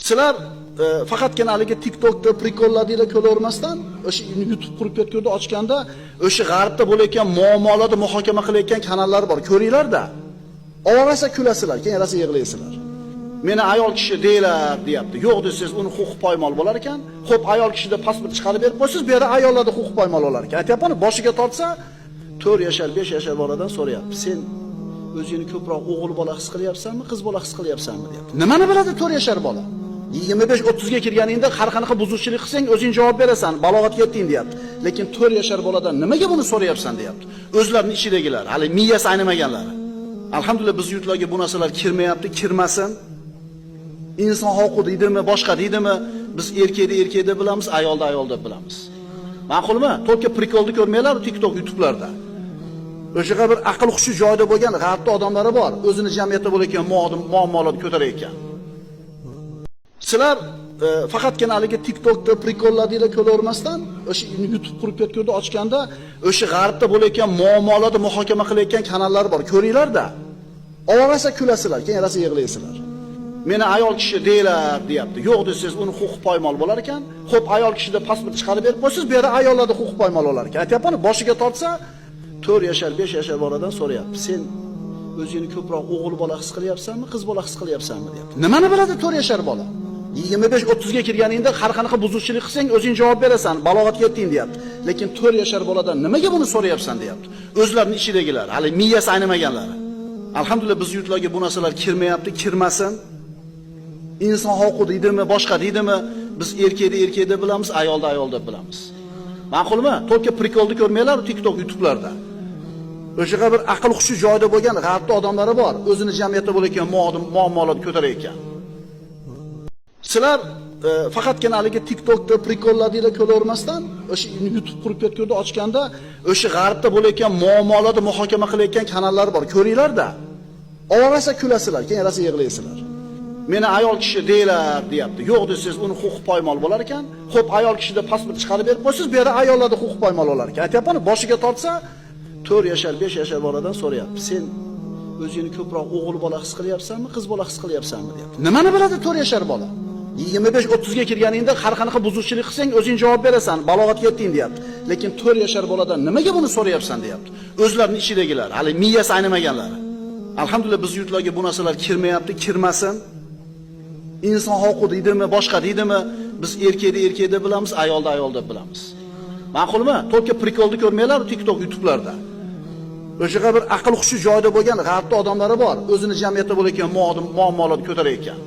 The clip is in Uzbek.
Sizlar faqatgina haligi TikTokda prikolladinglar ko'ravermasdan, o'sha YouTube qurib ketganda ochganda, o'sha g'arbda bo'layotgan muammolarni muhokama qilayotgan kanallar bor. Ko'ringlar-da. Ovorasa kulasizlar, keyin rosa yig'laysizlar. Meni ayol kishi deylar, deyapti. Yo'q desiz, uni huquq poymol bo'lar ekan. Xo'p, ayol kishida pasport chiqarib berib qo'ysiz, bu yerda ayollarda huquq poymol bo'lar ekan. Aytayapman, boshiga tortsa, 4 yashar, 5 yashar boladan so'rayapti. Sen o'zingni ko'proq o'g'il bola his qilyapsanmi, qiz bola his qilyapsanmi, deyapti. Nimani biladi 4 yashar bola? 25-30 ga kirganingda har qanaqa buzuvchilik qilsang o'zing javob berasan, balog'atga yetding, deyapti. Lekin 4 yashar boladan nimaga buni so'rayapsan, deyapti. O'zlarining ichidagilar, hali miyasi aynimaganlari. Alhamdulillah biz yurtlarga bu narsalar kirmayapti, kirmasin. İnson huquqi deydimi, boshqa deydimi, biz erkakda bilamiz, ayolda bilamiz. Ma'qulmi? To'kka prikolni ko'rmanglar TikTok, YouTube'larda. O'shaga bir aql hushi joyida bo'lgan g'arbda odamlari bor, o'zini jamiyatda bo'layotgan muammolarni ko'tarayotgan. Sizlar faqatgina haligi TikTokda prikolladinglar ko'ravermasdan, o'sha YouTube qurib ketganda ochganda, o'sha g'arbda bo'layotgan muammolarni muhokama qilayotgan kanallar bor. Ko'ringlar-da. Ovorasa kulasizlar, keyin rosa yig'laysizlar. Meni ayol kishi deylar, deyapti. Yo'q desiz, uni huquq poymol bo'lar ekan. Xo'p, ayol kishida pasport chiqarib berib qo'ysiz, bu yerda ayollarda huquq poymol bo'lar ekan. Aytayapman, boshiga tortsa, 4 yashar, 5 yashar boladan so'rayapti. Sen o'zingni ko'proq o'g'il bola his qilyapsanmi, qiz bola his qilyapsanmi, deyapti. Nimani biladi 4 yashar bola? 25-30 ga kirganingda har qanaqa buzuvchilik qilsang o'zing javob berasan, balog'atga yetding, deyapti. Lekin 4 yashar boladan nimaga buni so'rayapsan, deyapti. O'zlarining ichidagilar, hali miyasi aynimaganlari. Alhamdulillah biz yurtlarga bu narsalar kirmayapti, kirmasin. İnson huquqi deydimi, boshqa deydimi, biz erkakda bilamiz, ayolda bilamiz. Ma'qulmi? To'kka prikolni ko'rmanglar TikTok, YouTube'larda. O'shaga bir aql hushi joyida bo'lgan g'arbda odamlari bor, o'zini jamiyatda bo'layotgan muammolarni ko'tarayotgan. Sizlar faqatgina haligi TikTokda prikolladinglar ko'ravermasdan, o'sha YouTube qurib ketganda ochganda, o'sha g'arbda bo'layotgan muammolarni muhokama qilayotgan kanallar bor. Ko'ringlar-da. Ovorasa kulasizlar, keyin rosa yig'laysizlar. Meni ayol kishi deylar, deyapti. Yo'q desiz, uni huquq poymol bo'lar ekan. Xo'p, ayol kishida pasport chiqarib berib qo'ysiz, bu yerda ayollarda huquq poymol bo'lar ekan. Aytayapman, boshiga tortsa, 4 yashar, 5 yashar boladan so'rayapti. Sen o'zingni ko'proq o'g'il bola his qilyapsanmi, qiz bola his qilyapsanmi, deyapti. Nimani biladi 4 yashar bola? 25-30 ga kirganingda har qanaqa buzuvchilik qilsang o'zing javob berasan, balog'atga yetding, deyapti. Lekin 4 yashar boladan nimaga buni so'rayapsan, deyapti. O'zlarining ichidagilar, hali miyasi aynimaganlari. Alhamdulillah biz yurtlarga bu narsalar kirmayapti, kirmasin. İnson huquqi deydimi, boshqa deydimi, biz erkakda bilamiz, ayolda bilamiz. Ma'qulmi? To'kka prikolni ko'rmanglar TikTok, YouTube'larda. O'shaga bir aql hushi joyida bo'lgan g'arbda odamlari bor, o'zini jamiyatda bo'layotgan muammolarni ko'tarayotgan.